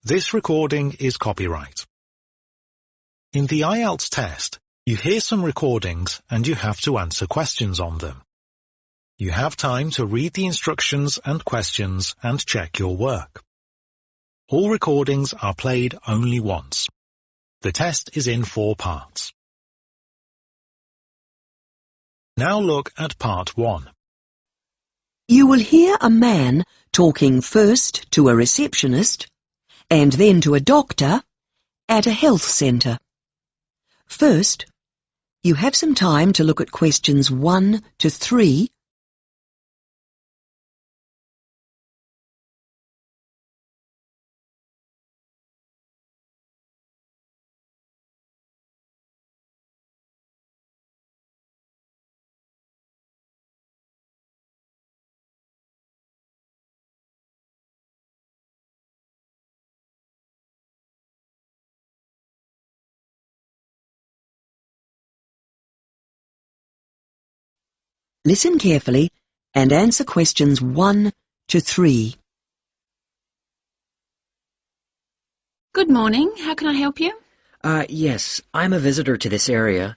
This recording is copyright. In the IELTS test, you hear some recordings and you have to answer questions on them. You have time to read the instructions and questions and check your work. All recordings are played only once. The test is in 4 parts. Now look at part 1. You will hear a man talking first to a receptionist and then to a doctor at a health centre. First, you have some time to look at questions 1 to 3. Listen carefully and answer questions 1 to 3. Good morning. How can I help you? Yes, I'm a visitor to this area.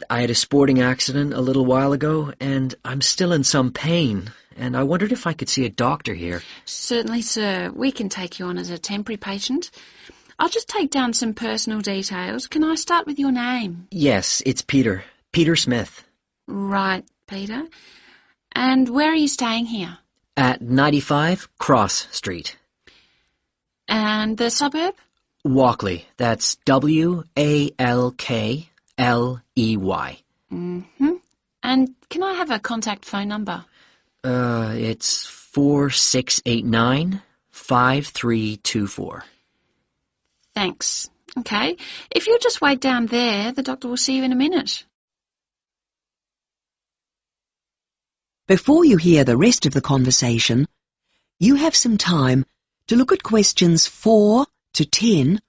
I had a sporting accident a little while ago, and I'm still in some pain, and I wondered if I could see a doctor here. Certainly, sir. We can take you on as a temporary patient. I'll just take down some personal details. Can I start with your name? Yes, it's Peter. Peter Smith. Right, Peter. And where are you staying here? At 95 Cross Street. And the suburb? Walkley. That's Walkley. Mm-hmm. And can I have a contact phone number? It's 4689-5324. Thanks. Okay. If you'll just wait down there, the doctor will see you in a minute. Before you hear the rest of the conversation, you have some time to look at questions 4 to 10.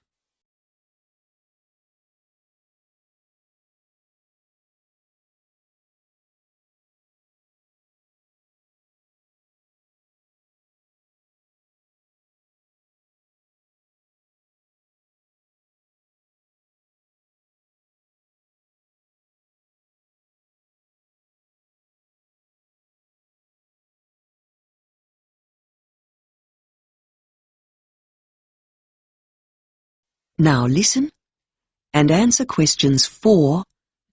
Now listen and answer questions 4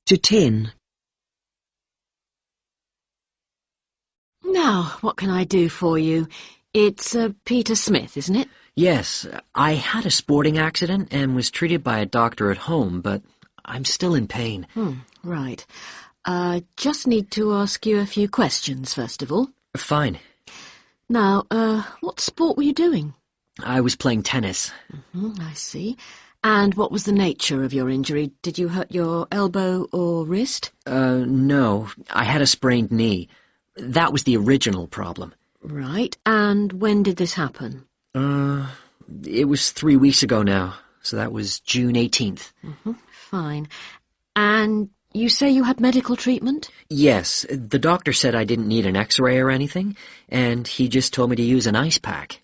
to 10. Now, what can I do for you? It's Peter Smith, isn't it? Yes, I had a sporting accident and was treated by a doctor at home, but I'm still in pain. Right. Just need to ask you a few questions, first of all. Fine. Now, what sport were you doing? I was playing tennis. I see. And what was the nature of your injury? Did you hurt your elbow or wrist? No. I had a sprained knee. That was the original problem. Right. And when did this happen? It was 3 weeks ago now, so that was June 18th. Fine. And you say you had medical treatment? Yes, the doctor said I didn't need an x-ray or anything, and he just told me to use an ice pack.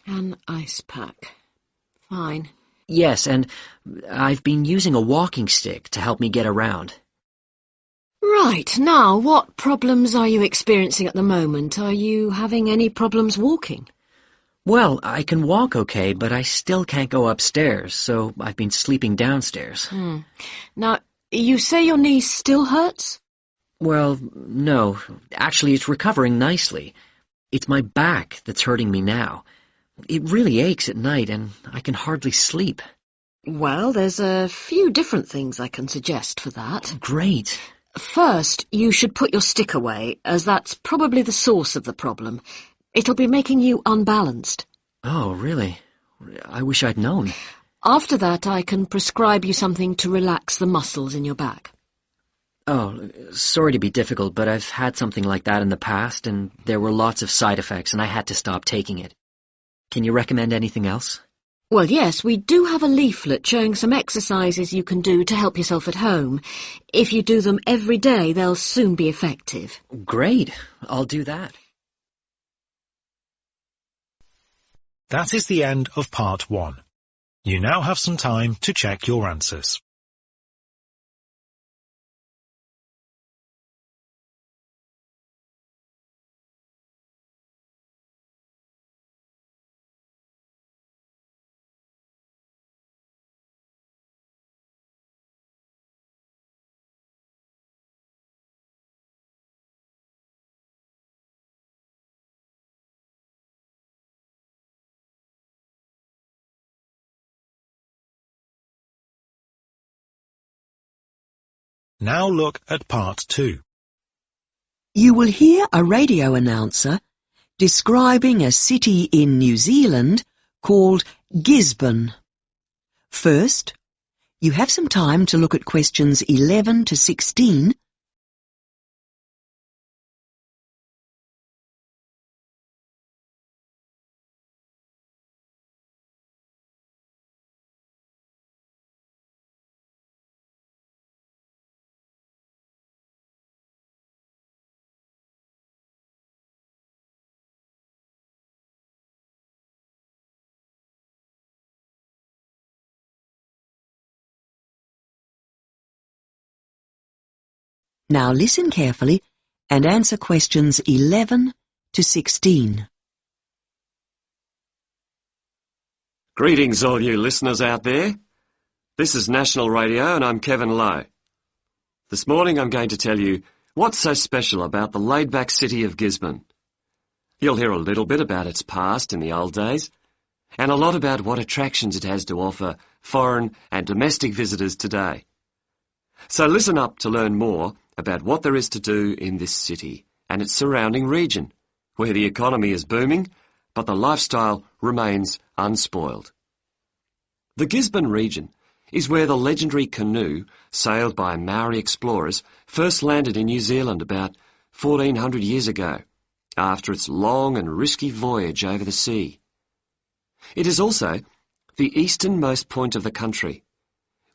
An ice pack. Fine. Yes, and I've been using a walking stick to help me get around. Right. Now, what problems are you experiencing at the moment? Are you having any problems walking? Well, I can walk okay, but I still can't go upstairs, so I've been sleeping downstairs. Now, you say your knee still hurts? Well, no. Actually, it's recovering nicely. It's my back that's hurting me now. It really aches at night, and I can hardly sleep. Well, there's a few different things I can suggest for that. Great. First, you should put your stick away, as that's probably the source of the problem. It'll be making you unbalanced. Oh, really? I wish I'd known. After that, I can prescribe you something to relax the muscles in your back. Oh, sorry to be difficult, but I've had something like that in the past, and there were lots of side effects, and I had to stop taking it. Can you recommend anything else? Well, yes, we do have a leaflet showing some exercises you can do to help yourself at home. If you do them every day, they'll soon be effective. Great. I'll do that. That is the end of part 1. You now have some time to check your answers. Now look at part 2. You will hear a radio announcer describing a city in New Zealand called Gisborne. First, you have some time to look at questions 11 to 16. Now listen carefully and answer questions 11 to 16. Greetings, all you listeners out there. This is National Radio and I'm Kevin Lowe. This morning I'm going to tell you what's so special about the laid-back city of Gisborne. You'll hear a little bit about its past in the old days and a lot about what attractions it has to offer foreign and domestic visitors today. So listen up to learn more about what there is to do in this city and its surrounding region, where the economy is booming, but the lifestyle remains unspoiled. The Gisborne region is where the legendary canoe, sailed by Maori explorers, first landed in New Zealand about 1400 years ago, after its long and risky voyage over the sea. It is also the easternmost point of the country,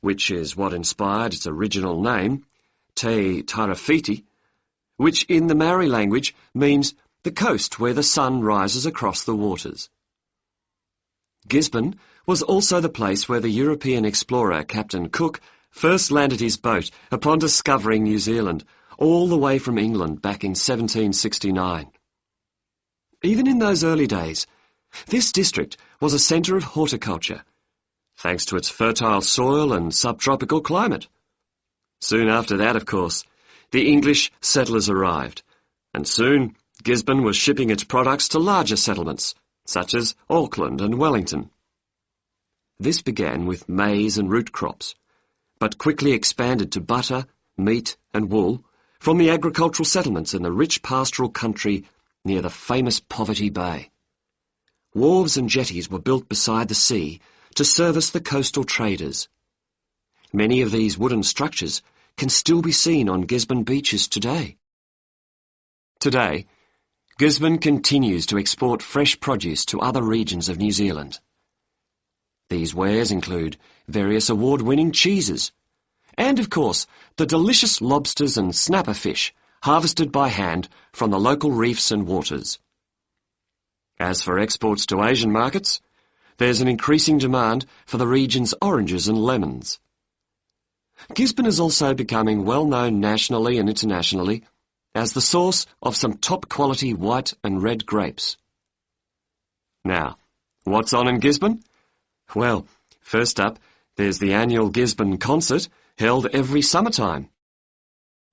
which is what inspired its original name, Te Tairāwhiti, which in the Maori language means the coast where the sun rises across the waters. Gisborne was also the place where the European explorer Captain Cook first landed his boat upon discovering New Zealand, all the way from England back in 1769. Even in those early days, this district was a centre of horticulture, thanks to its fertile soil and subtropical climate. Soon after that, of course, the English settlers arrived, and soon Gisborne was shipping its products to larger settlements, such as Auckland and Wellington. This began with maize and root crops, but quickly expanded to butter, meat and wool from the agricultural settlements in the rich pastoral country near the famous Poverty Bay. Wharves and jetties were built beside the sea to service the coastal traders. Many of these wooden structures can still be seen on Gisborne beaches today. Today, Gisborne continues to export fresh produce to other regions of New Zealand. These wares include various award-winning cheeses, and of course, the delicious lobsters and snapper fish harvested by hand from the local reefs and waters. As for exports to Asian markets, there's an increasing demand for the region's oranges and lemons. Gisborne is also becoming well known nationally and internationally as the source of some top-quality white and red grapes. Now, what's on in Gisborne? Well, first up, there's the annual Gisborne concert held every summertime.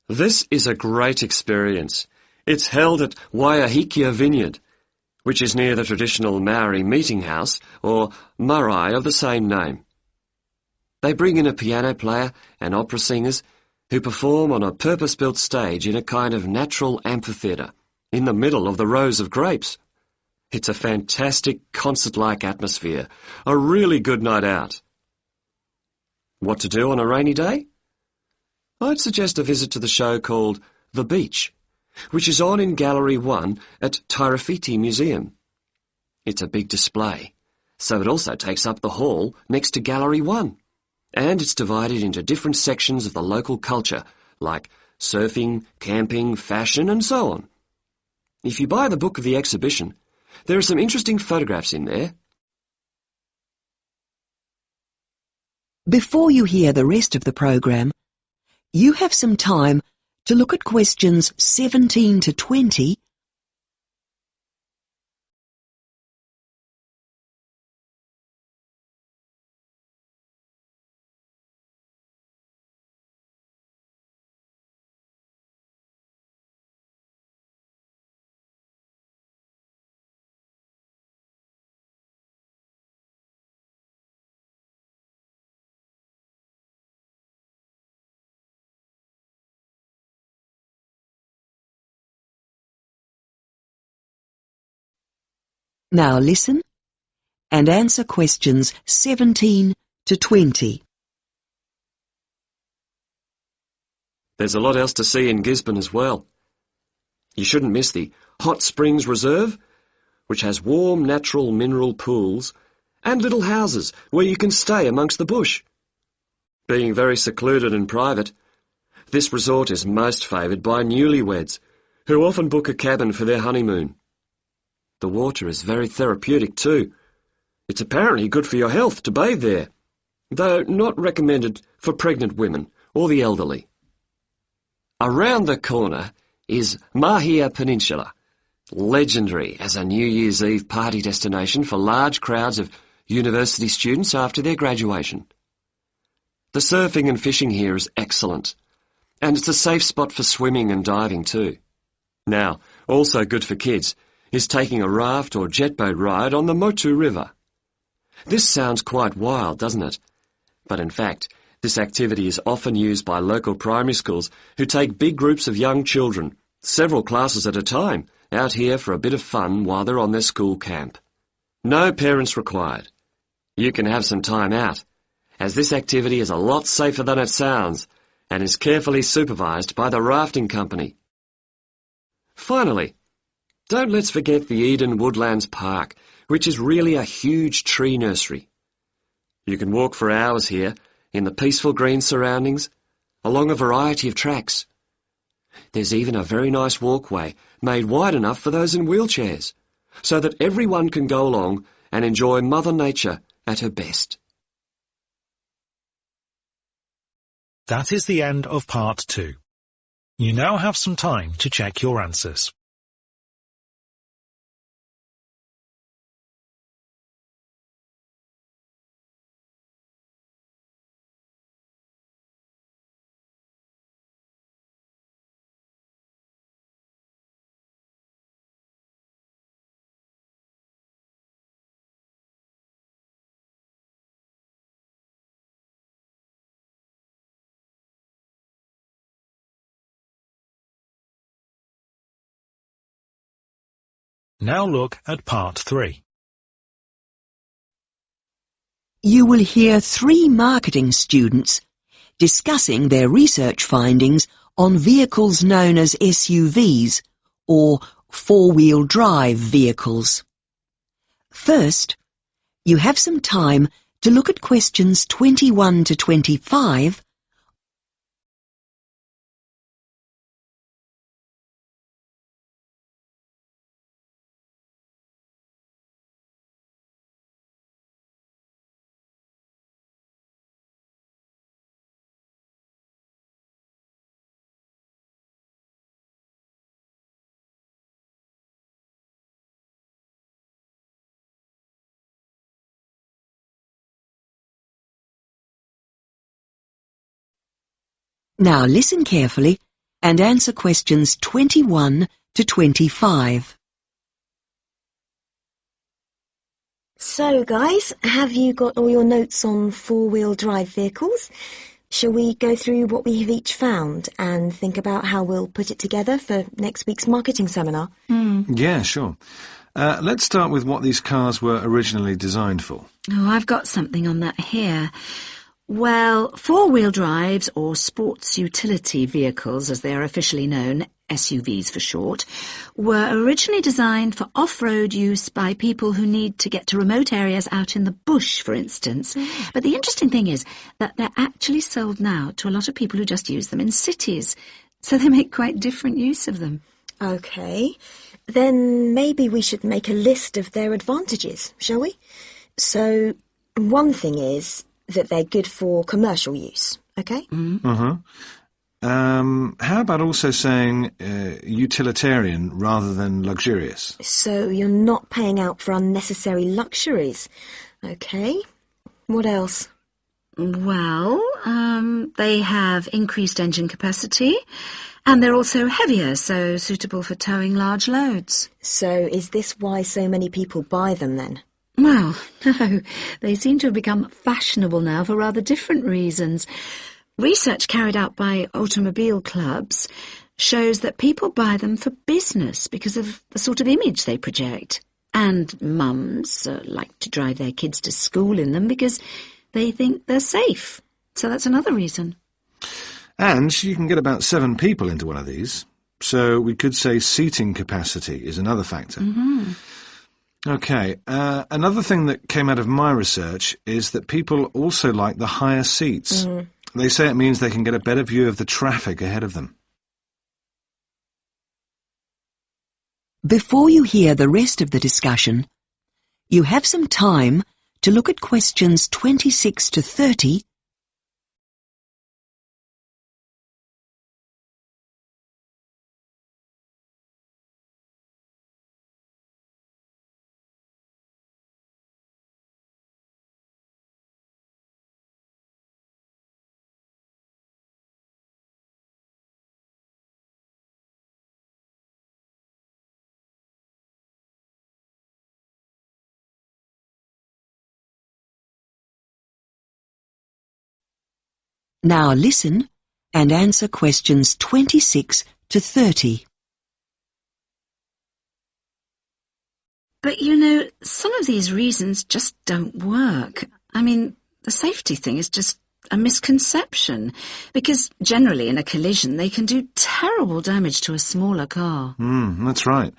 This is a great experience. It's held at Waiahikia Vineyard, which is near the traditional Maori meeting house, or marae of the same name. They bring in a piano player and opera singers who perform on a purpose-built stage in a kind of natural amphitheatre in the middle of the rows of grapes. It's a fantastic concert-like atmosphere, a really good night out. What to do on a rainy day? I'd suggest a visit to the show called The Beach, which is on in Gallery 1 at Tairāwhiti Museum. It's a big display, so it also takes up the hall next to Gallery 1. And it's divided into different sections of the local culture, like surfing, camping, fashion, and so on. If you buy the book of the exhibition, there are some interesting photographs in there, Before you hear the rest of the program, you have some time to look at questions 17 to 20 . Now listen and answer questions 17 to 20. There's a lot else to see in Gisborne as well. You shouldn't miss the Hot Springs Reserve, which has warm natural mineral pools and little houses where you can stay amongst the bush. Being very secluded and private, this resort is most favoured by newlyweds, who often book a cabin for their honeymoon. The water is very therapeutic too. It's apparently good for your health to bathe there, though not recommended for pregnant women or the elderly. Around the corner is Mahia Peninsula, legendary as a New Year's Eve party destination for large crowds of university students after their graduation. The surfing and fishing here is excellent, and it's a safe spot for swimming and diving too. Now, also good for kids is taking a raft or jet boat ride on the Motu River. This sounds quite wild, doesn't it? But in fact, this activity is often used by local primary schools who take big groups of young children, several classes at a time, out here for a bit of fun while they're on their school camp. No parents required. You can have some time out, as this activity is a lot safer than it sounds and is carefully supervised by the rafting company. Finally, don't let's forget the Eden Woodlands Park, which is really a huge tree nursery. You can walk for hours here in the peaceful green surroundings, along a variety of tracks. There's even a very nice walkway made wide enough for those in wheelchairs, so that everyone can go along and enjoy Mother Nature at her best. That is the end of part 2. You now have some time to check your answers. Now look at part 3. You will hear 3 marketing students discussing their research findings on vehicles known as SUVs, or four-wheel drive vehicles. First, you have some time to look at questions 21 to 25 . Now listen carefully and answer questions 21 to 25. So, guys, have you got all your notes on four-wheel drive vehicles? Shall we go through what we have each found and think about how we'll put it together for next week's marketing seminar? Yeah, sure. Let's start with what these cars were originally designed for. Oh, I've got something on that here. Well, four-wheel drives, or sports utility vehicles as they are officially known, SUVs for short, were originally designed for off-road use by people who need to get to remote areas out in the bush, for instance. But the interesting thing is that they're actually sold now to a lot of people who just use them in cities, so they make quite different use of them. OK, then maybe we should make a list of their advantages, shall we? So, one thing is, that they're good for commercial use, okay? Uh-huh. How about also saying utilitarian rather than luxurious? So you're not paying out for unnecessary luxuries. Okay. What else? Well, they have increased engine capacity, and they're also heavier, so suitable for towing large loads. So is this why so many people buy them then? Well, no, they seem to have become fashionable now for rather different reasons. Research carried out by automobile clubs shows that people buy them for business because of the sort of image they project. And mums like to drive their kids to school in them because they think they're safe. So that's another reason. And you can get about 7 people into one of these. So we could say seating capacity is another factor. Mm-hmm. Okay, another thing that came out of my research is that people also like the higher seats. They say it means they can get a better view of the traffic ahead of them. Before you hear the rest of the discussion, you have some time to look at questions 26 to 30 Now listen and answer questions 26 to 30. But you know, some of these reasons just don't work. I mean, the safety thing is just a misconception, because generally in a collision they can do terrible damage to a smaller car. That's right.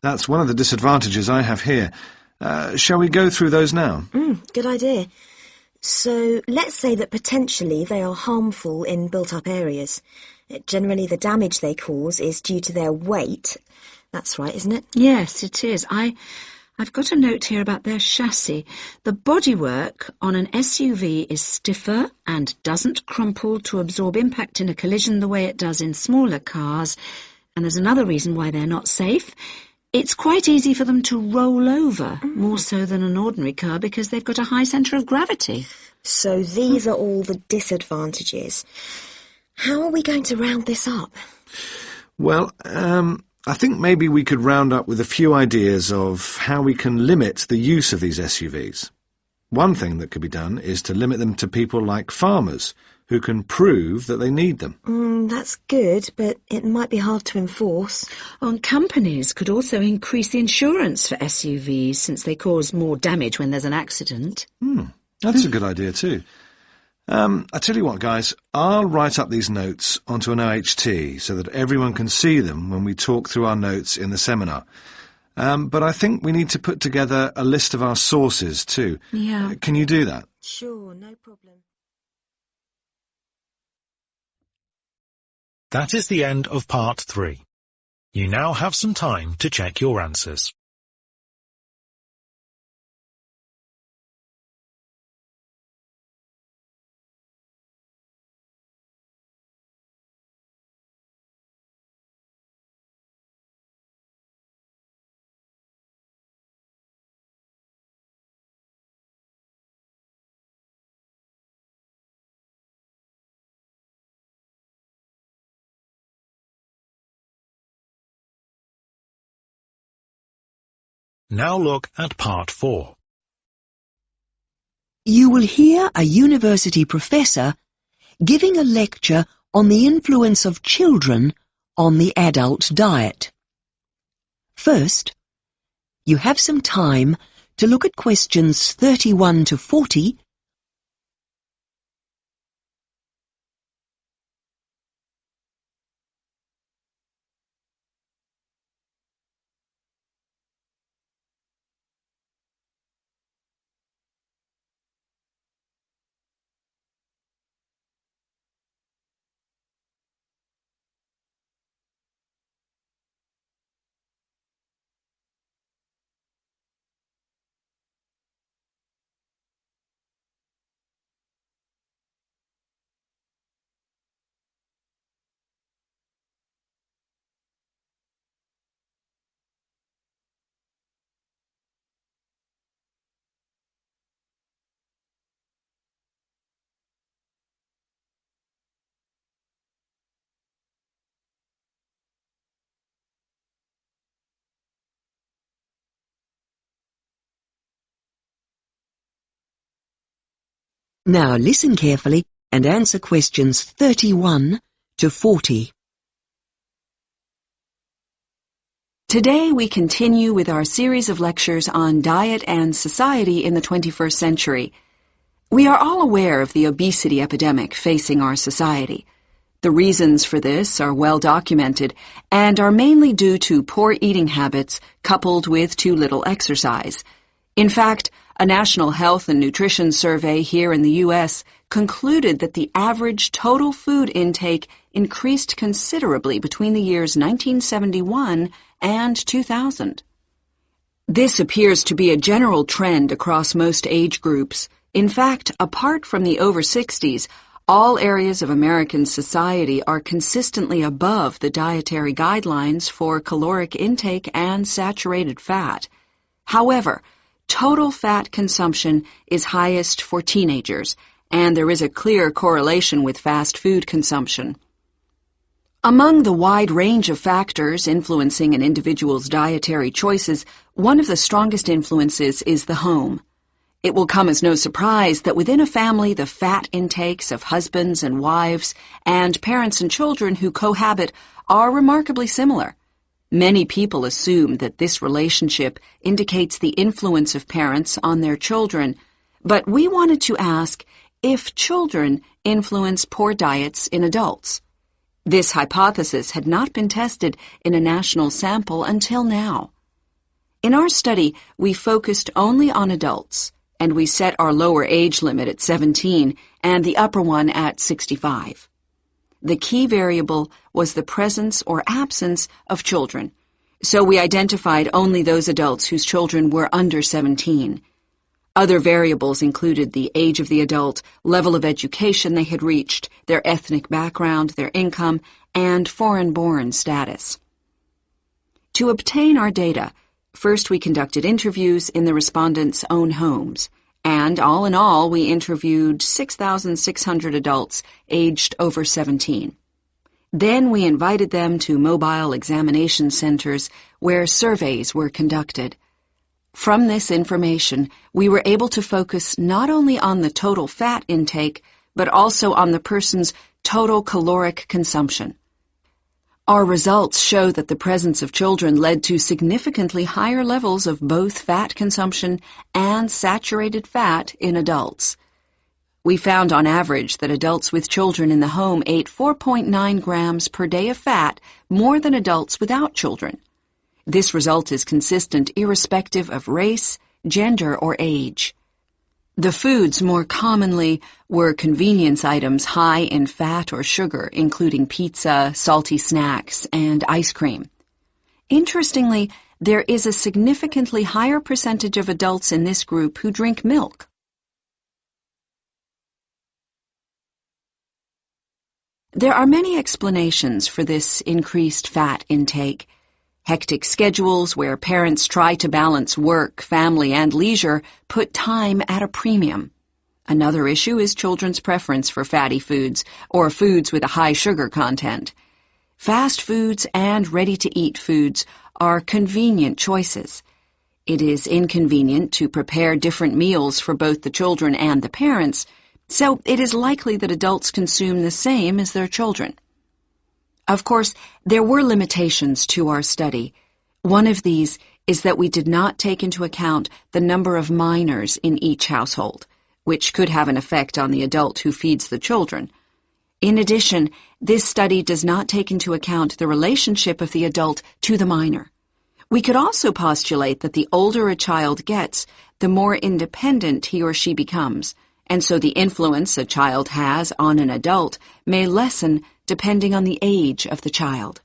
That's one of the disadvantages I have here. Shall we go through those now? Good idea. So let's say that potentially they are harmful in built-up areas. Generally the damage they cause is due to their weight. That's right, isn't it? Yes, it is. I've got a note here about their chassis. The bodywork on an SUV is stiffer and doesn't crumple to absorb impact in a collision the way it does in smaller cars. And there's another reason why they're not safe. It's quite easy for them to roll over, more so than an ordinary car, because they've got a high centre of gravity. So these are all the disadvantages. How are we going to round this up? Well, I think maybe we could round up with a few ideas of how we can limit the use of these SUVs. One thing that could be done is to limit them to people like farmers, who can prove that they need them. That's good, but it might be hard to enforce. And companies could also increase the insurance for SUVs, since they cause more damage when there's an accident. That's a good idea too. I tell you what, guys, I'll write up these notes onto an OHT so that everyone can see them when we talk through our notes in the seminar. But I think we need to put together a list of our sources too. Yeah. Can you do that? Sure, no problem. That is the end of part 3. You now have some time to check your answers. Now look at part 4. You will hear a university professor giving a lecture on the influence of children on the adult diet. First, you have some time to look at questions 31 to 40 Now listen carefully and answer questions 31 to 40. Today we continue with our series of lectures on diet and society in the 21st century. We are all aware of the obesity epidemic facing our society. The reasons for this are well documented and are mainly due to poor eating habits coupled with too little exercise. In fact, a National Health and Nutrition Survey here in the U.S. concluded that the average total food intake increased considerably between the years 1971 and 2000. This appears to be a general trend across most age groups. In fact, apart from the over 60s, all areas of American society are consistently above the dietary guidelines for caloric intake and saturated fat. However, total fat consumption is highest for teenagers, and there is a clear correlation with fast food consumption. Among the wide range of factors influencing an individual's dietary choices, one of the strongest influences is the home. It will come as no surprise that within a family the fat intakes of husbands and wives and parents and children who cohabit are remarkably similar. Many people assume that this relationship indicates the influence of parents on their children, but we wanted to ask if children influence poor diets in adults. This hypothesis had not been tested in a national sample until now. In our study, we focused only on adults, and we set our lower age limit at 17 and the upper one at 65. The key variable was the presence or absence of children, so we identified only those adults whose children were under 17. Other variables included the age of the adult, level of education they had reached, their ethnic background, their income, and foreign-born status. To obtain our data, first we conducted interviews in the respondents' own homes, and all in all we interviewed 6,600 adults aged over 17. Then we invited them to mobile examination centers where surveys were conducted. From this information, we were able to focus not only on the total fat intake, but also on the person's total caloric consumption. Our results show that the presence of children led to significantly higher levels of both fat consumption and saturated fat in adults. We found on average that adults with children in the home ate 4.9 grams per day of fat more than adults without children. This result is consistent irrespective of race, gender, or age. The foods more commonly were convenience items high in fat or sugar, including pizza, salty snacks, and ice cream. Interestingly, there is a significantly higher percentage of adults in this group who drink milk. There are many explanations for this increased fat intake. Hectic schedules where parents try to balance work, family, and leisure put time at a premium. Another issue is children's preference for fatty foods or foods with a high sugar content. Fast foods and ready-to-eat foods are convenient choices. It is inconvenient to prepare different meals for both the children and the parents, so it is likely that adults consume the same as their children. Of course, there were limitations to our study. One of these is that we did not take into account the number of minors in each household, which could have an effect on the adult who feeds the children. In addition, this study does not take into account the relationship of the adult to the minor. We could also postulate that the older a child gets, the more independent he or she becomes, and so the influence a child has on an adult may lessen depending on the age of the child.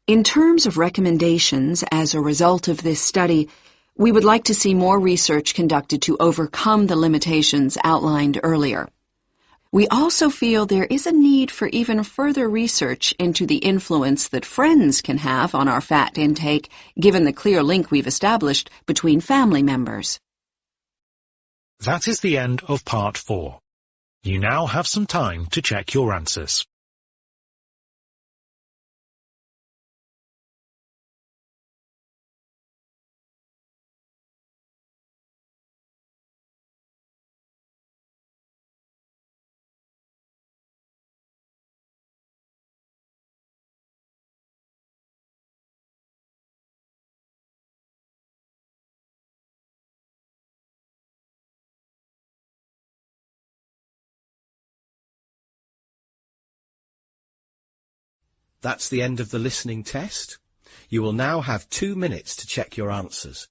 In terms of recommendations as a result of this study, we would like to see more research conducted to overcome the limitations outlined earlier. We also feel there is a need for even further research into the influence that friends can have on our fat intake, given the clear link we've established between family members. That is the end of part 4. You now have some time to check your answers. That's the end of the listening test. You will now have 2 minutes to check your answers.